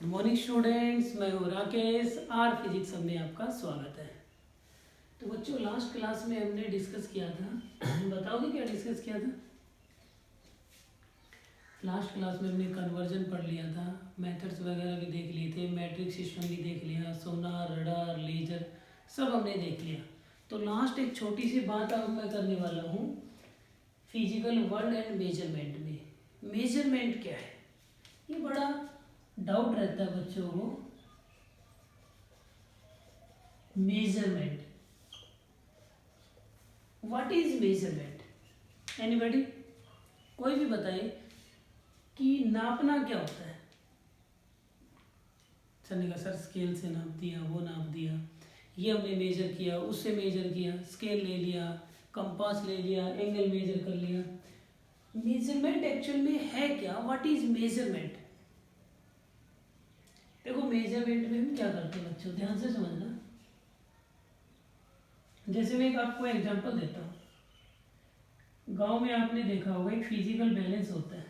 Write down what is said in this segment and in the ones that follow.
Morning students, मैं हूँ Rakesh. Are physics में आपका स्वागत है। तो बच्चों, लास्ट क्लास में हमने डिस्कस किया था बताओगे क्या डिस्कस किया था? लास्ट क्लास में हमने कन्वर्जन पढ़ लिया था, मेथड्स वगैरह भी देख लिए थे, मैट्रिक सिस्टम भी देख लिया, सोनार, रडार, लेजर सब हमने देख लिया। तो लास्ट एक छोटी सी बात अब मैं करने वाला हूँ फिजिकल वर्ल्ड एंड मेजरमेंट में। मेजरमेंट क्या है, ये बड़ा डाउट रहता है बच्चों को। Measurement, what is measurement? Anybody, कोई भी बताए कि नापना क्या होता है। सर का सर स्केल से नाप दिया, वो नाप दिया, ये हमने मेजर किया, उससे मेजर किया, स्केल ले लिया, कंपास ले लिया, एंगल मेजर कर लिया। मेजरमेंट एक्चुअल में है क्या? What is measurement? देखो, मेजरमेंट में हम क्या करते हैं बच्चों, ध्यान से समझना। जैसे मैं एक आपको एग्जांपल देता हूँ। गांव में आपने देखा होगा एक फिजिकल बैलेंस होता है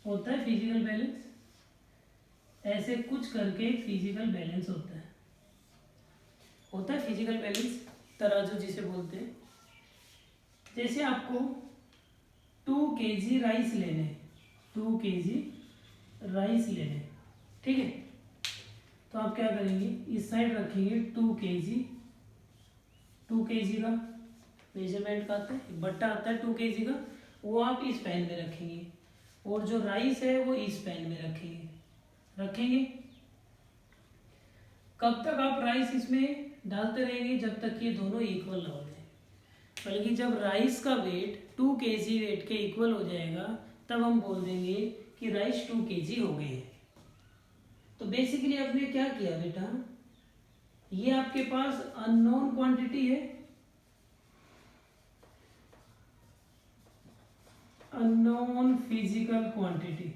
फिजिकल बैलेंस। ऐसे कुछ करके एक फिजिकल बैलेंस होता है फिजिकल बैलेंस, तराजू जिसे बोलते हैं। जैसे आपको 2 kg राइस लेने, 2 kg राइस लेने, ठीक है। तो आप क्या करेंगे, इस साइड रखेंगे 2 kg, 2 kg का मेजरमेंट का आता है, बट्टा आता है 2 kg का, वो आप इस पैन में रखेंगे, और जो राइस है वो इस पैन में रखेंगे। कब तक आप राइस इसमें डालते रहेंगे? जब तक ये दोनों इक्वल ना हो जाए। बल्कि जब राइस का वेट 2 kg वेट के इक्वल हो जाएगा, तब हम बोल देंगे कि राइस 2 kg हो गए हैं। तो बेसिकली आपने क्या किया बेटा, ये आपके पास अननोन क्वांटिटी है, अननोन फिजिकल क्वांटिटी,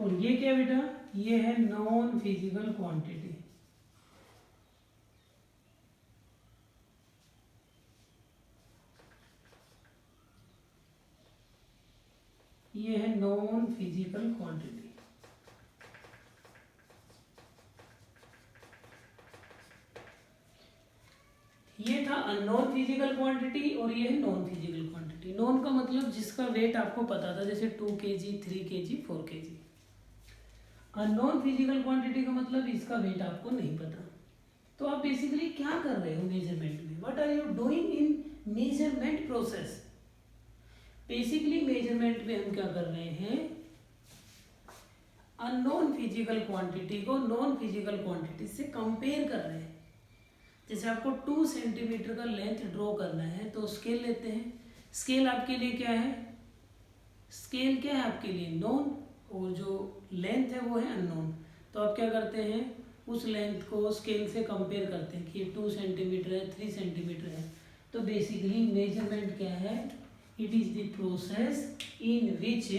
और ये क्या बेटा, ये है नॉन फिजिकल क्वांटिटी। ये है नॉन फिजिकल क्वांटिटी। ये था अननोन फिजिकल क्वांटिटी, और ये है नॉन फिजिकल क्वांटिटी। नॉन का मतलब जिसका वेट आपको पता था, जैसे 2 kg, 3 kg, 4 kg। Unknown physical quantity का मतलब इसका वेट आपको नहीं पता। तो आप बेसिकली क्या कर रहे हो मेजरमेंट में? What are you doing in measurement process? Basically measurement में हम क्या कर रहे हैं, अननोन फिजिकल क्वांटिटी को नॉन फिजिकल क्वांटिटी से कंपेयर कर रहे हैं। जैसे आपको 2 सेंटीमीटर का लेंथ ड्रॉ करना है, तो स्केल लेते हैं। स्केल आपके लिए क्या है? स्केल क्या है आपके लिए? नॉन, और जो लेंथ है वो है अननोन। तो आप क्या करते हैं, उस लेंथ को स्केल से कंपेयर करते हैं कि 2 सेंटीमीटर है, 3 सेंटीमीटर है। तो बेसिकली मेजरमेंट क्या है? It is the process in which,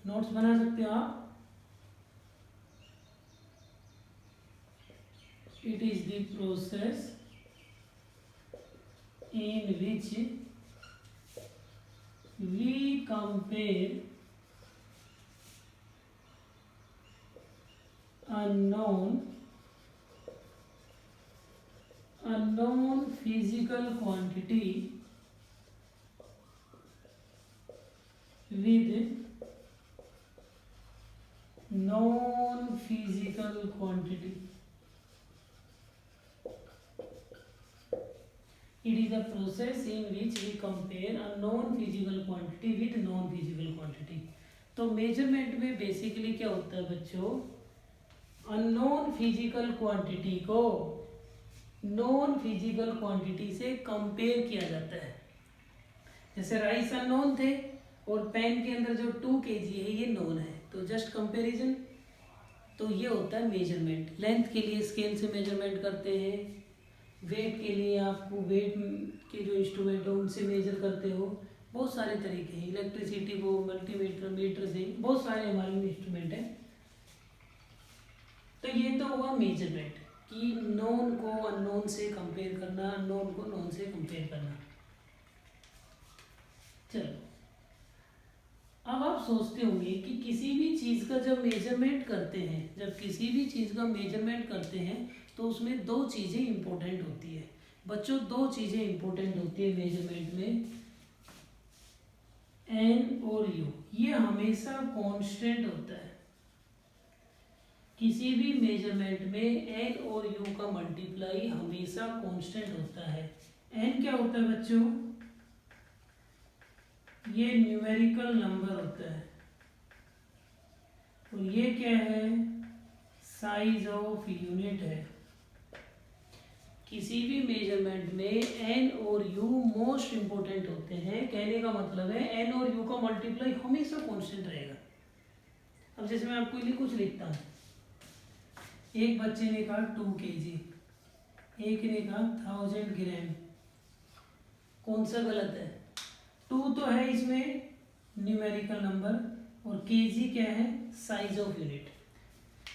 notes बना सकते हो आप, it is the process in which we compare unknown physical quantity with non physical quantity. It is a process in which we compare a known physical quantity with non physical quantity. तो measurement में basically क्या होता है बच्चों, unknown physical quantity को non physical quantity से compare किया जाता है। जैसे राइस अननोन थे, और पैन के अंदर जो 2 kg है ये नॉन है, तो जस्ट कंपेरिजन। तो ये होता है मेजरमेंट। लेंथ के लिए स्केल से मेजरमेंट करते हैं, वेट के लिए आपको वेट के जो इंस्ट्रूमेंट हो उनसे मेजर करते हो। बहुत सारे तरीके हैं, इलेक्ट्रिसिटी को मल्टीमीटर, मीटर से, बहुत सारे हमारे इंस्ट्रूमेंट हैं। तो ये तो हुआ मेजरमेंट, कि नॉन को अननोन से कंपेयर करना, अननोन को नॉन से कंपेयर करना। चलो, अब आप आप सोचते होंगे कि किसी भी चीज़ का जब मेजरमेंट करते हैं, जब किसी भी चीज़ का मेजरमेंट करते हैं तो उसमें दो चीज़ें इंपॉर्टेंट होती है बच्चों, दो चीज़ें इंपॉर्टेंट होती है मेजरमेंट में, एन और यू। ये हमेशा कांस्टेंट होता है। किसी भी मेजरमेंट में एन और यू का मल्टीप्लाई हमेशा कांस्टेंट होता है। एन क्या होता है बच्चों? ये न्यूमेरिकल नंबर होता है और ये क्या है? साइज ऑफ यूनिट है। किसी भी मेजरमेंट में एन और यू मोस्ट इंपोर्टेंट होते हैं। कहने का मतलब है एन और यू का मल्टीप्लाई हमेशा कांस्टेंट रहेगा। अब जैसे मैं आपको लिए कुछ लिखता हूँ, एक बच्चे ने कहा 2 kg, एक ने कहा 1000 ग्राम। कौन सा गलत है? 2 तो है इसमें न्यूमेरिकल नंबर और केजी क्या है? Size of unit.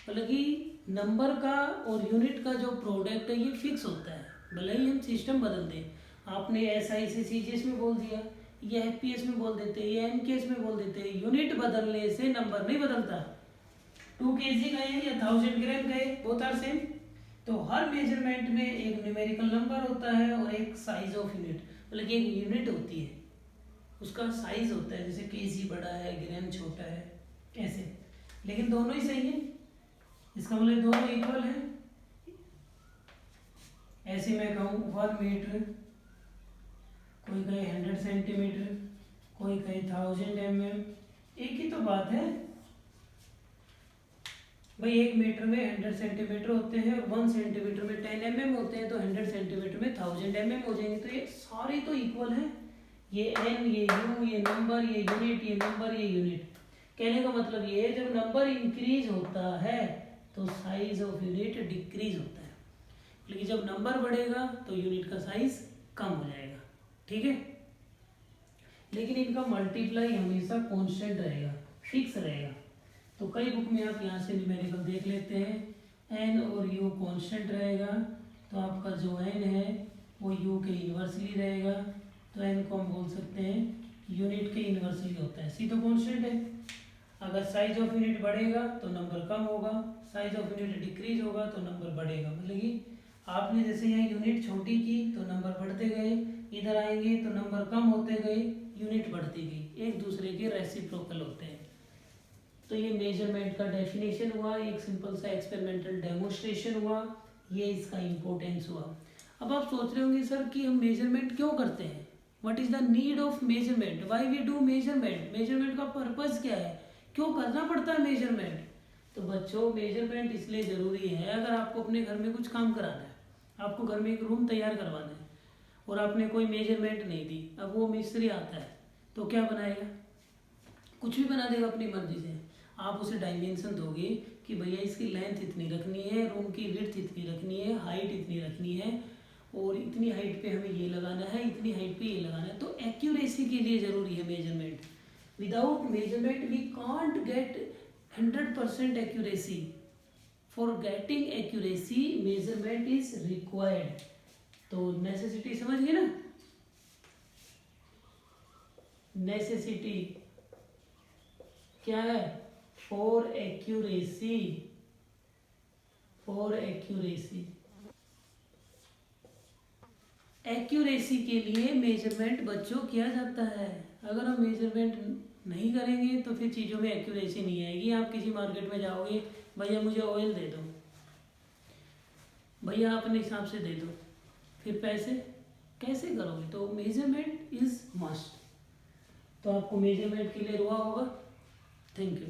मतलब कि नंबर का और यूनिट का जो प्रोडक्ट है ये फिक्स होता है, भले ही हम सिस्टम बदल दें। आपने एसआई से सीजीएस में बोल दिया, या एफपीएस में बोल देते, या एमकेएस में बोल देते, यूनिट बदलने से नंबर नहीं बदलता। 2 kg गए या 1000 ग्राम गए, बोथ आर सेम। तो हर मेजरमेंट में एक न्यूमेरिकल नंबर होता है और एक साइज ऑफ यूनिट, मतलब एक यूनिट होती है, उसका साइज होता है। जैसे केजी बड़ा है, ग्राम छोटा है, ऐसे। लेकिन दोनों ही सही है, इसका मतलब दोनों इक्वल है। ऐसे मैं कहूँ 1 मीटर, कोई कहे 100 सेंटीमीटर, कोई कहे 1000 mm, एक ही तो बात है भाई। 1 मीटर में 100 सेंटीमीटर होते हैं और 1 सेंटीमीटर में 10 mm होते हैं, तो 100 सेंटीमीटर में 1000 mm हो जाएंगे। तो ये सारे तो इक्वल हैं, ये एन, ये यू, ये नंबर, ये यूनिट, ये नंबर, ये यूनिट। कहने का मतलब ये है जब नंबर इंक्रीज होता है तो साइज ऑफ यूनिट डिक्रीज होता है, लेकिन जब नंबर बढ़ेगा तो यूनिट का साइज कम हो जाएगा। ठीक है, लेकिन इनका मल्टीप्लाई हमेशा कांस्टेंट रहेगा, फिक्स रहेगा। तो कई बुक में आप यहाँ से न्यूमेरिकल देख लेते हैं, एन और यू कांस्टेंट रहेगा, तो आपका जो एन है वो यू के इन्वर्सली रहेगा। तो एन को हम बोल सकते हैं यूनिट के इन्वर्सली होता है, सी तो कांस्टेंट है। अगर साइज ऑफ यूनिट बढ़ेगा तो नंबर कम होगा, साइज ऑफ यूनिट डिक्रीज होगा तो नंबर बढ़ेगा। मतलब कि आपने जैसे यहाँ यूनिट छोटी की तो नंबर बढ़ते गए, इधर आएंगे तो नंबर कम होते गए, यूनिट बढ़ती गई, एक दूसरे के रेसिप्रोकल होते हैं। तो ये मेजरमेंट का डेफिनेशन हुआ, एक सिंपल सा एक्सपेरिमेंटल डेमोन्स्ट्रेशन हुआ, ये इसका इम्पोर्टेंस हुआ। अब आप सोच रहे होंगे सर कि हम मेजरमेंट क्यों करते हैं, what is the need of measurement, why we do measurement, measurement का पर्पस क्या है, क्यों करना पड़ता है मेजरमेंट। तो बच्चों मेजरमेंट इसलिए ज़रूरी है, अगर आपको अपने घर में कुछ काम कराना है, आपको घर में एक रूम तैयार करवाना है और आपने कोई मेजरमेंट नहीं दी, अब वो मिस्त्री आता है तो क्या बनाएगा? कुछ भी बना देगा अपनी मर्जी से। आप उसे डायमेंशन दोगे कि भैया इसकी लेंथ इतनी रखनी है, रूम की विड्थ इतनी रखनी है, हाइट इतनी रखनी है, और इतनी हाइट पे हमें ये लगाना है, इतनी हाइट पे ये लगाना है। तो एक्यूरेसी के लिए ज़रूरी है measurement. Without measurement we can't get 100% accuracy. For getting accuracy measurement is required. तो नेसेसिटी समझ गए ना, नेसेसिटी क्या है? For accuracy, for accuracy, accuracy के लिए मेजरमेंट बच्चों किया जाता है। अगर हम मेजरमेंट नहीं करेंगे तो फिर चीज़ों में एक्यूरेसी नहीं आएगी। आप किसी मार्केट में जाओगे, भैया मुझे ऑयल दे दो, भैया अपने हिसाब से दे दो, फिर पैसे कैसे करोगे? तो मेजरमेंट इज मस्ट। तो आपको मेजरमेंट के लिए हुआ होगा। Thank you.